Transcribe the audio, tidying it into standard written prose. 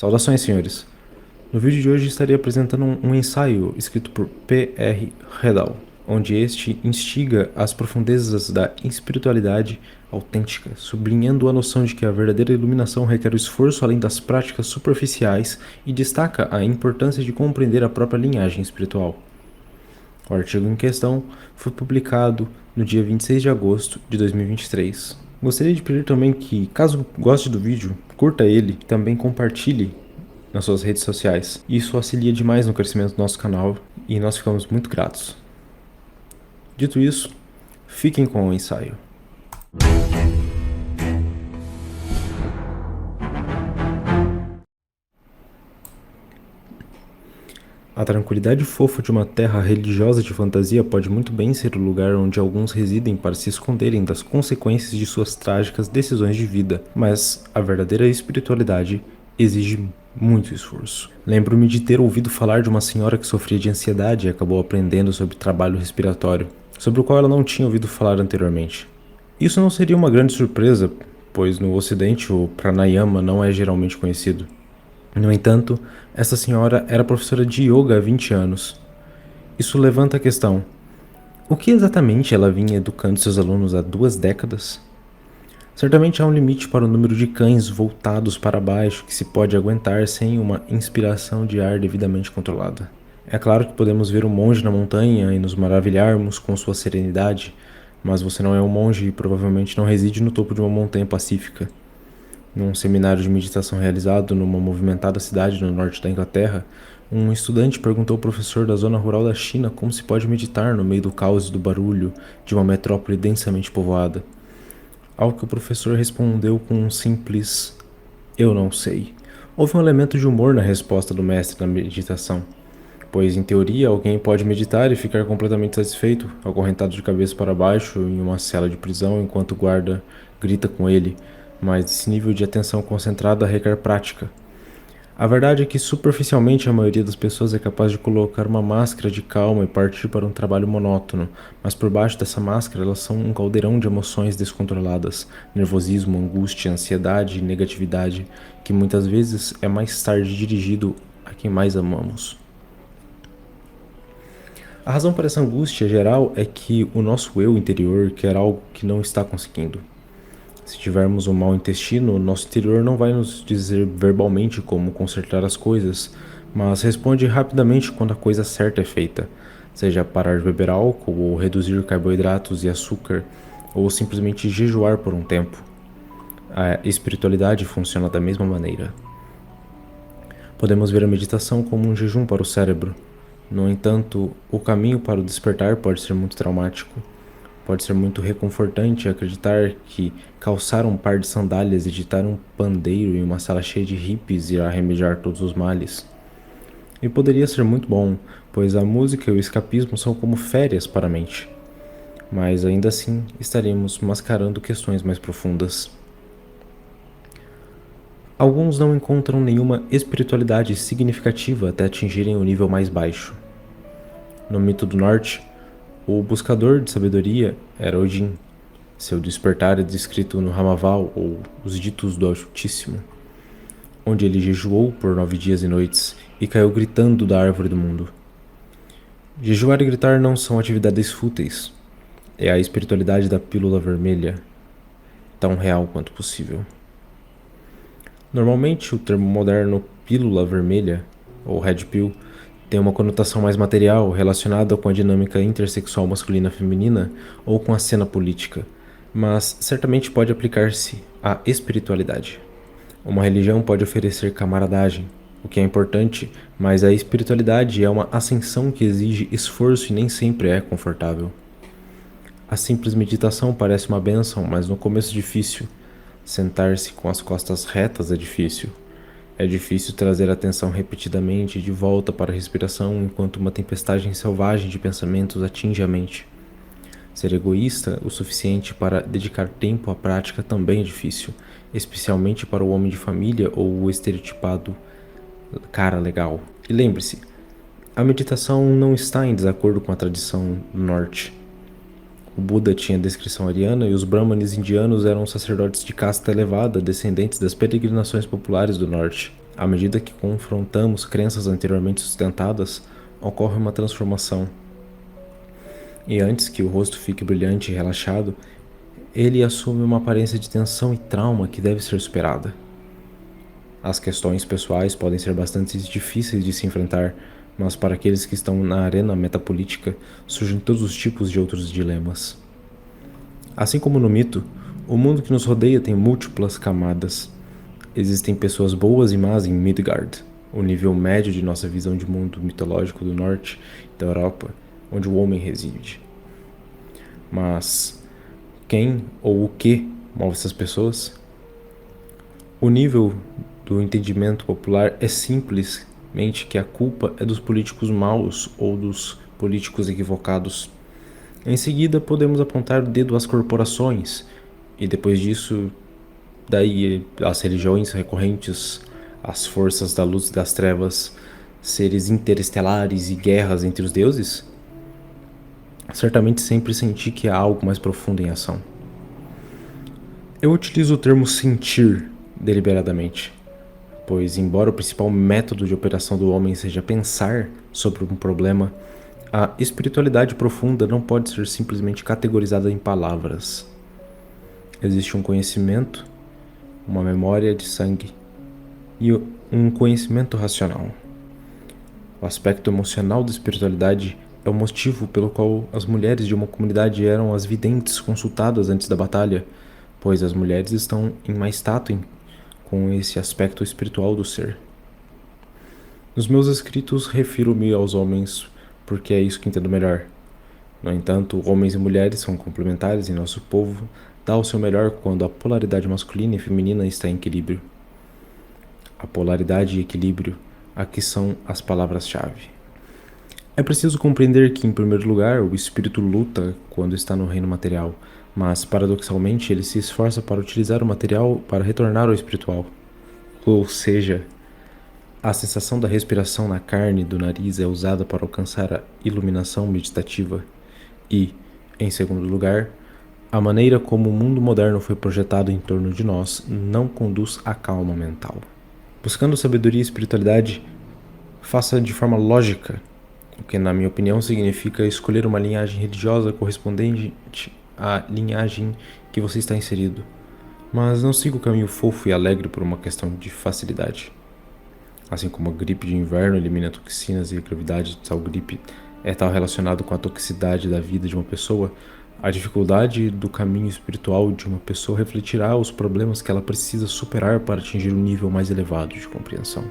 Saudações, senhores. No vídeo de hoje estarei apresentando um ensaio escrito por P.R. Redal, onde este instiga as profundezas da espiritualidade autêntica, sublinhando a noção de que a verdadeira iluminação requer o esforço além das práticas superficiais e destaca a importância de compreender a própria linhagem espiritual. O artigo em questão foi publicado no dia 26 de agosto de 2023. Gostaria de pedir também que, caso goste do vídeo, curta ele e também compartilhe nas suas redes sociais. Isso auxilia demais no crescimento do nosso canal e nós ficamos muito gratos. Dito isso, fiquem com o ensaio. A tranquilidade fofa de uma terra religiosa de fantasia pode muito bem ser o lugar onde alguns residem para se esconderem das consequências de suas trágicas decisões de vida, mas a verdadeira espiritualidade exige muito esforço. Lembro-me de ter ouvido falar de uma senhora que sofria de ansiedade e acabou aprendendo sobre trabalho respiratório, sobre o qual ela não tinha ouvido falar anteriormente. Isso não seria uma grande surpresa, pois no Ocidente o pranayama não é geralmente conhecido. No entanto, essa senhora era professora de yoga há 20 anos. Isso levanta a questão: o que exatamente ela vinha educando seus alunos há 2 décadas? Certamente há um limite para o número de cães voltados para baixo que se pode aguentar sem uma inspiração de ar devidamente controlada. É claro que podemos ver um monge na montanha e nos maravilharmos com sua serenidade, mas você não é um monge e provavelmente não reside no topo de uma montanha pacífica. Num seminário de meditação realizado numa movimentada cidade no norte da Inglaterra, um estudante perguntou ao professor da zona rural da China como se pode meditar no meio do caos e do barulho de uma metrópole densamente povoada. Ao que o professor respondeu com um simples "eu não sei". Houve um elemento de humor na resposta do mestre na meditação, pois em teoria alguém pode meditar e ficar completamente satisfeito, acorrentado de cabeça para baixo em uma cela de prisão enquanto o guarda grita com ele, mas esse nível de atenção concentrada requer prática. A verdade é que superficialmente a maioria das pessoas é capaz de colocar uma máscara de calma e partir para um trabalho monótono, mas por baixo dessa máscara elas são um caldeirão de emoções descontroladas, nervosismo, angústia, ansiedade e negatividade, que muitas vezes é mais tarde dirigido a quem mais amamos. A razão para essa angústia geral é que o nosso eu interior quer algo que não está conseguindo. Se tivermos um mau intestino, nosso interior não vai nos dizer verbalmente como consertar as coisas, mas responde rapidamente quando a coisa certa é feita, seja parar de beber álcool, ou reduzir carboidratos e açúcar, ou simplesmente jejuar por um tempo. A espiritualidade funciona da mesma maneira. Podemos ver a meditação como um jejum para o cérebro. No entanto, o caminho para o despertar pode ser muito traumático. Pode ser muito reconfortante acreditar que calçar um par de sandálias e digitar um pandeiro em uma sala cheia de hippies irá remediar todos os males. E poderia ser muito bom, pois a música e o escapismo são como férias para a mente. Mas ainda assim, estaremos mascarando questões mais profundas. Alguns não encontram nenhuma espiritualidade significativa até atingirem o nível mais baixo. No mito do norte, o buscador de sabedoria era Odin. Seu despertar é descrito no Ramaval, ou Os Ditos do Altíssimo, onde ele jejuou por 9 dias e noites e caiu gritando da árvore do mundo. Jejuar e gritar não são atividades fúteis. É a espiritualidade da pílula vermelha, tão real quanto possível. Normalmente, o termo moderno pílula vermelha, ou red pill, tem uma conotação mais material relacionada com a dinâmica intersexual masculina-feminina ou com a cena política, mas certamente pode aplicar-se à espiritualidade. Uma religião pode oferecer camaradagem, o que é importante, mas a espiritualidade é uma ascensão que exige esforço e nem sempre é confortável. A simples meditação parece uma bênção, mas no começo é difícil. Sentar-se com as costas retas é difícil. É difícil trazer a atenção repetidamente de volta para a respiração enquanto uma tempestade selvagem de pensamentos atinge a mente. Ser egoísta o suficiente para dedicar tempo à prática também é difícil, especialmente para o homem de família ou o estereotipado cara legal. E lembre-se, a meditação não está em desacordo com a tradição do norte. O Buda tinha descrição ariana e os brahmanes indianos eram sacerdotes de casta elevada, descendentes das peregrinações populares do norte. À medida que confrontamos crenças anteriormente sustentadas, ocorre uma transformação. E antes que o rosto fique brilhante e relaxado, ele assume uma aparência de tensão e trauma que deve ser superada. As questões pessoais podem ser bastante difíceis de se enfrentar, mas para aqueles que estão na arena metapolítica, surgem todos os tipos de outros dilemas. Assim como no mito, o mundo que nos rodeia tem múltiplas camadas. Existem pessoas boas e más em Midgard, o nível médio de nossa visão de mundo mitológico do norte da Europa, onde o homem reside. Mas quem ou o que move essas pessoas? O nível do entendimento popular é simplesmente que a culpa é dos políticos maus ou dos políticos equivocados. Em seguida, podemos apontar o dedo às corporações, e depois disso, daí as religiões recorrentes, as forças da luz e das trevas, seres interestelares e guerras entre os deuses? Certamente sempre senti que há algo mais profundo em ação. Eu utilizo o termo sentir deliberadamente, pois, embora o principal método de operação do homem seja pensar sobre um problema, a espiritualidade profunda não pode ser simplesmente categorizada em palavras. Existe um conhecimento, uma memória de sangue e um conhecimento racional. O aspecto emocional da espiritualidade é o motivo pelo qual as mulheres de uma comunidade eram as videntes consultadas antes da batalha, pois as mulheres estão em mais tato com esse aspecto espiritual do ser. Nos meus escritos refiro-me aos homens porque é isso que entendo melhor. No entanto, homens e mulheres são complementares e nosso povo dá o seu melhor quando a polaridade masculina e feminina está em equilíbrio. A polaridade e equilíbrio, aqui são as palavras-chave. É preciso compreender que, em primeiro lugar, o espírito luta quando está no reino material, mas, paradoxalmente, ele se esforça para utilizar o material para retornar ao espiritual. Ou seja, a sensação da respiração na carne do nariz é usada para alcançar a iluminação meditativa e, em segundo lugar, a maneira como o mundo moderno foi projetado em torno de nós não conduz à calma mental. Buscando sabedoria e espiritualidade, faça de forma lógica, o que, na minha opinião, significa escolher uma linhagem religiosa correspondente à linhagem que você está inserido. Mas não siga o caminho fofo e alegre por uma questão de facilidade. Assim como a gripe de inverno elimina toxinas e a gravidade de tal gripe é tal relacionado com a toxicidade da vida de uma pessoa, a dificuldade do caminho espiritual de uma pessoa refletirá os problemas que ela precisa superar para atingir um nível mais elevado de compreensão.